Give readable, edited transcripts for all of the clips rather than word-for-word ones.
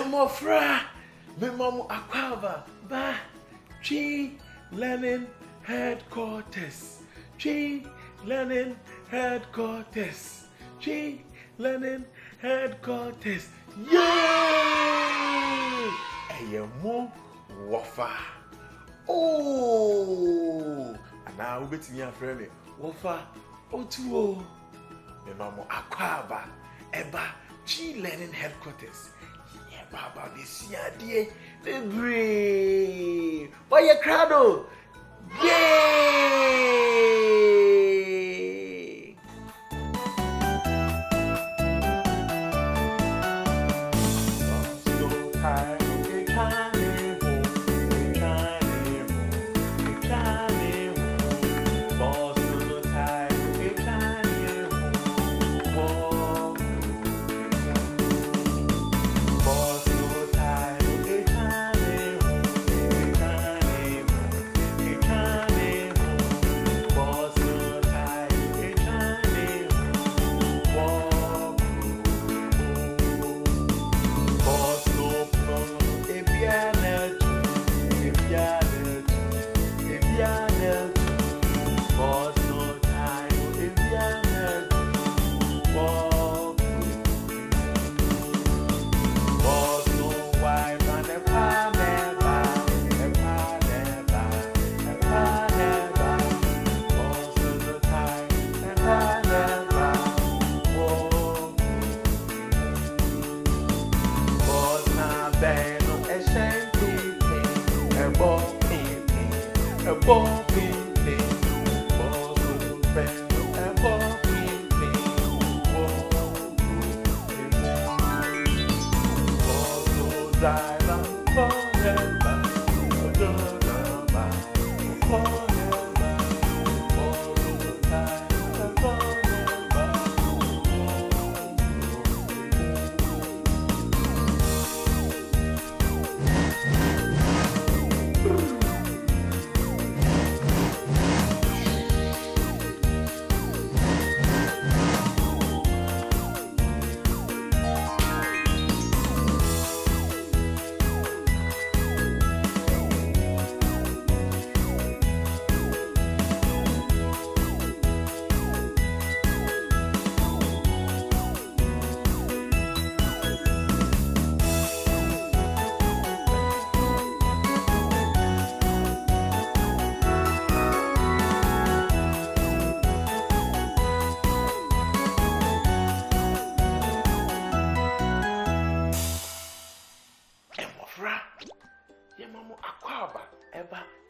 Emofra, me mamu akwaba, ba, chi, learning headquarters, chi, learning headquarters, chi, learning headquarters, yay! Eyemo wafa. Oh, and now we bet me a friend, wafa, otuo, me mamu akwaba, eba, chi, learning headquarters. Baba, this year, the brave. Why you crowd? Yay! I'm so tired.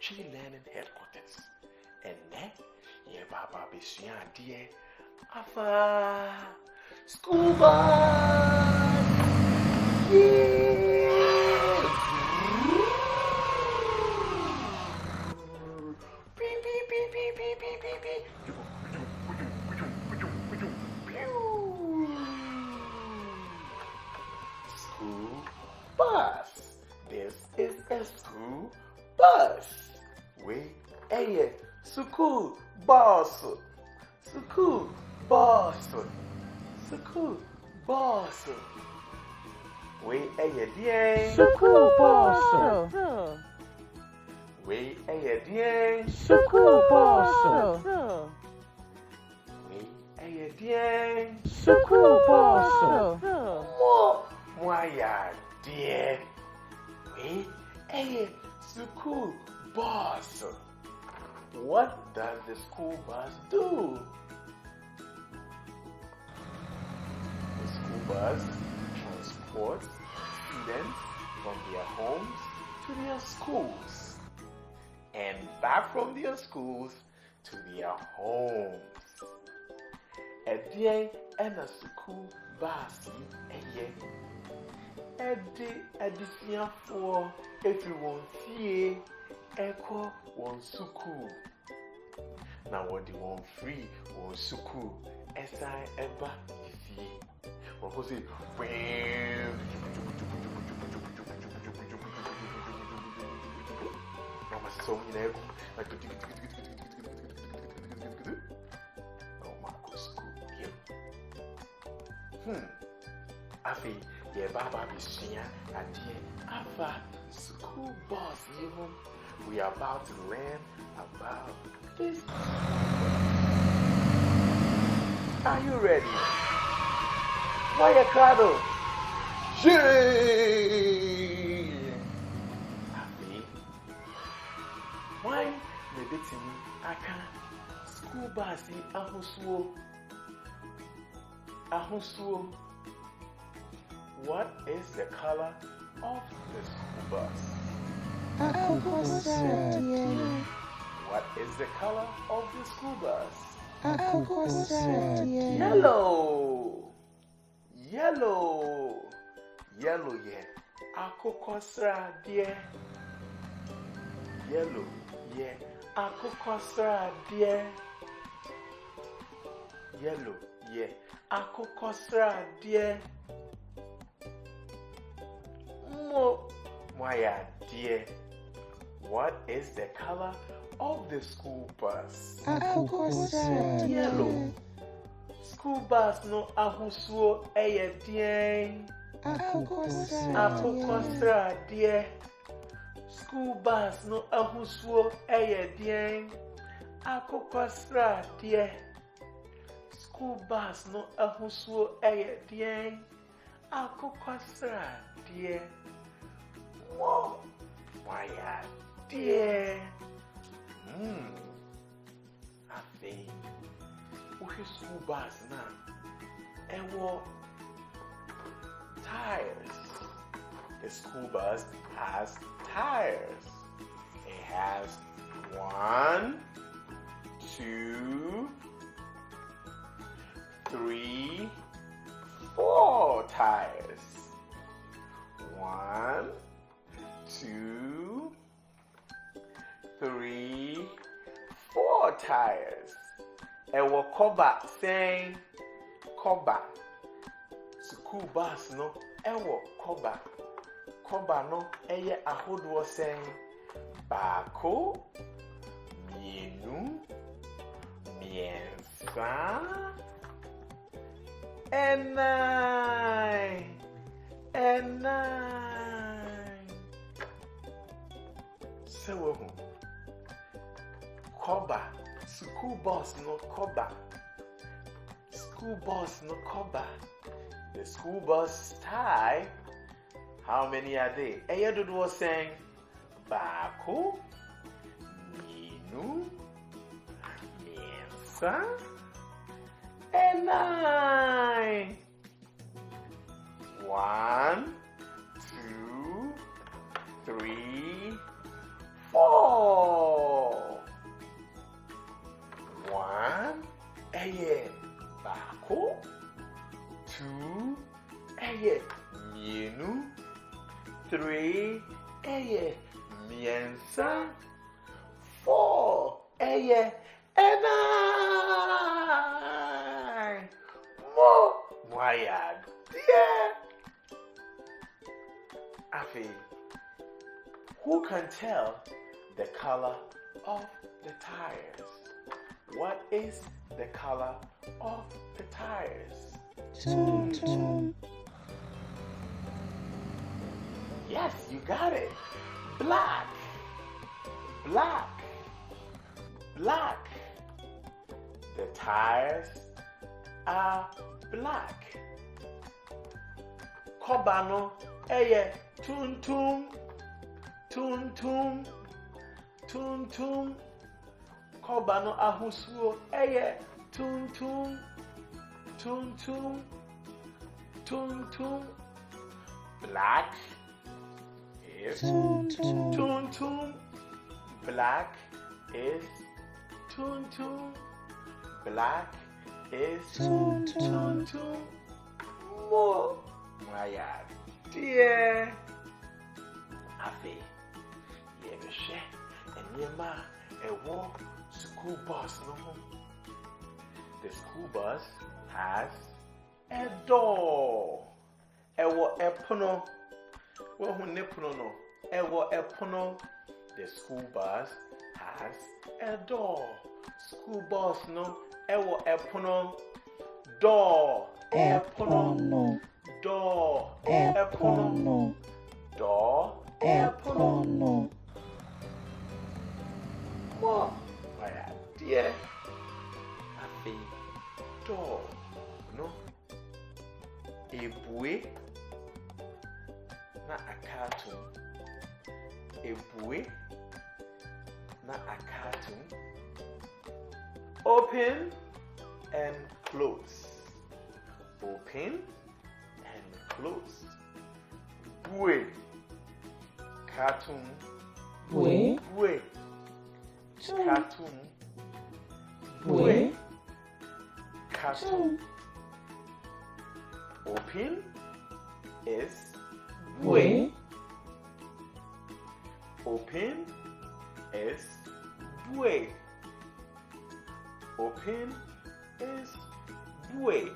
Learning headquarters. And then, Baa Baa Black Afa school bus. Yeah. Beep beep beep beep beep beep beep beep. School bus. This is a school bus. We school boss. School boss. School boss. We school boss. We school boss. We school boss. Why dear? We school boss. What does the school bus do? The school bus transports students from their homes to their schools and back from their schools to their homes. A day and a school bus a day for everyone here. Echo one school. Now what do you want free one school? S.I. Eba see. What was it? Mama song in echo. Oh my school. Afi Yeah, Baba Bishia, and dear, Alpha school bus, even. We are about to learn about this. Are you ready? Why you cuddle? Yay! Happy? Why the bitini? I can't. School bus in Ahusuo. What is the color of the school bus? What is the color of the school bus? Yellow. Yellow. Yellow, yeah. Akukosra, dear. Yellow, yeah. Akukosra, dear. Yellow, yeah. Akukosra, dear. Moya, dear. What is the color of the school bus? Yellow. School bus no ahusuo eye dear. Akukosra, dear. School bus no ahusuo eye dear. Akukosra, dear. School bus no ahusuo eye dear. Akukosra, dear. Whoa, why, dear? I think we school bus now. And what tires? The school bus has tires. It has 1, 2, 3, 4 tires. 1, 2, 3, 4 tires. And what cover saying cover. School bus no. And what cover. Cover no. And yet a hood was saying Bako, Mienu, Miensa, and 9. And 9. So, cover. School bus no cover. School bus no cover. The school bus tie. How many are they? Eyedud was saying Bako, Minu, Miensa, and 9. 1, 2, 3, 4. 1, eye Bako. 2, eye Mienu. 3, eye Miensa. 4, eye and 9. Moya, dear. Afi, who can tell the color of the tires? What is the color of the tires? Yes, you got it. Black. Black. Black. The tires are black. Kobano eye tuntum. Tuntum. Tuntum. Kobano ahusuo eye tuntum. Tuntum. Tuntum. Black is tuntum. Black is tuntum. Black is tuntum. Mo, Maya, dear. Afi, Yebeshe, and Yema, a walk school bus no. The school bus has a door. Ewo epono. Wo nepono no. Ewo epono. The school bus has a door. School bus no. Ewo epono. Door. Epono. Door. Epono. Door. Epono. More. Why, dear. Happy door. No. A boy. Na a cartoon. A boy. Na a cartoon. Open and close. Open and close. Boy. Cartoon. Boy. Boy. Cartoon. Boy. Cartoon. Open is Boy. Open is boy. Open is boy.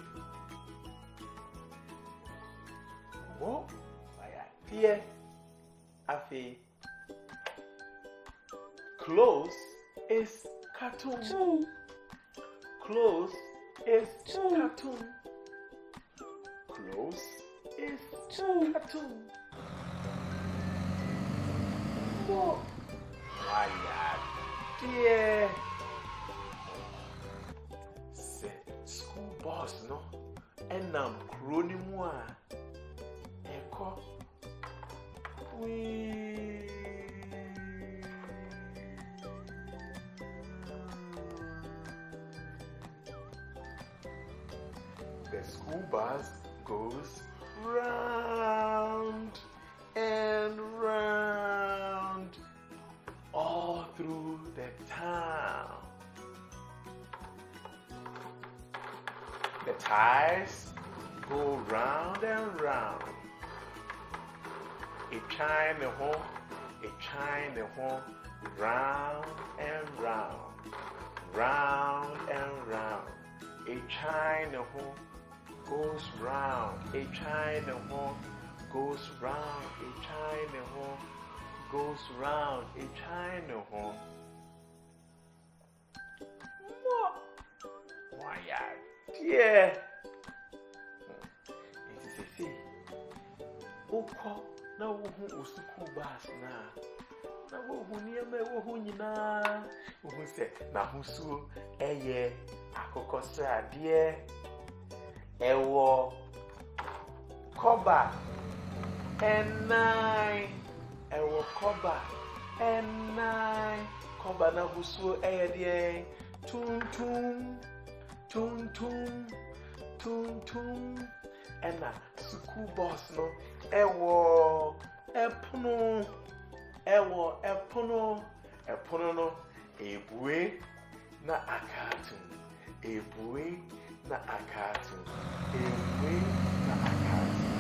What? Dear. Afi. Close is cartoon. Close is cartoon. Close is cartoon. What? Why, dear. Say, school boss, no? And I'm crony moi. Echo. The school bus goes round and round all through the town. The tires go round and round. A chime the horn, round and round, round and round. A chime the horn goes round, a chime the horn goes round, a chime the horn goes round, a chime the horn. What? Why, dear? It's a na wo hu usuku bus na wo hu niema wo hu nyina wo hu se na husuo eye akoko srade ewo koba enai ewo koba enai koba na husuo eye de tum tum ena school bus no ewo epono no ebue na akatun ebue na akatun ebue na akatun.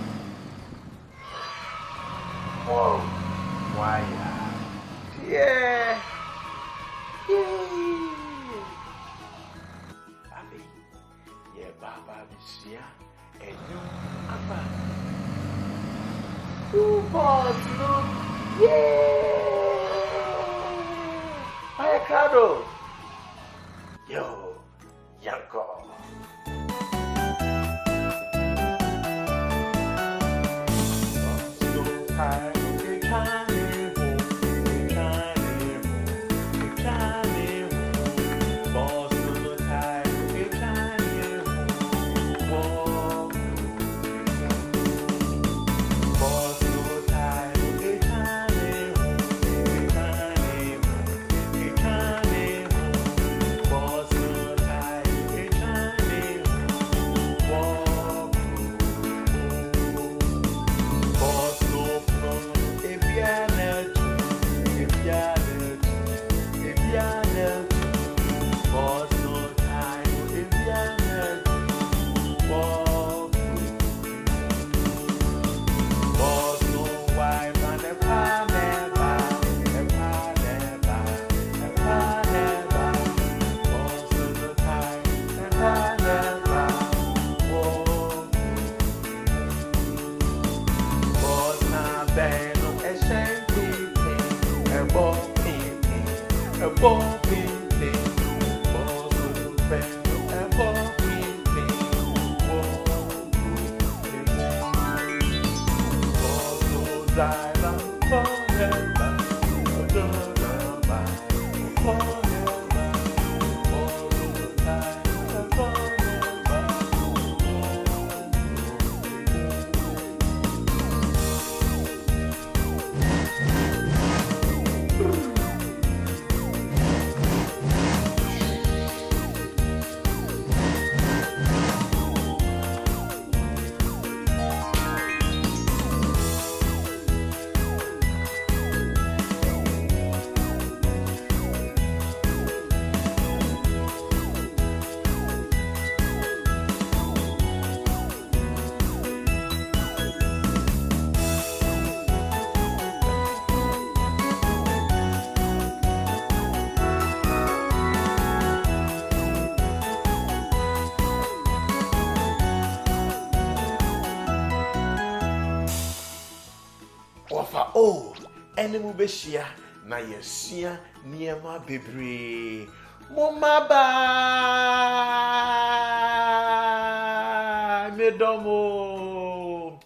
Whoa, why yeah abi yeah Baa Baa Bishia and you apa two balls no yeah hi Cardo yo Yanko. Wafa oh, enemu beshia na yesia niema bebre. Momaba medomo.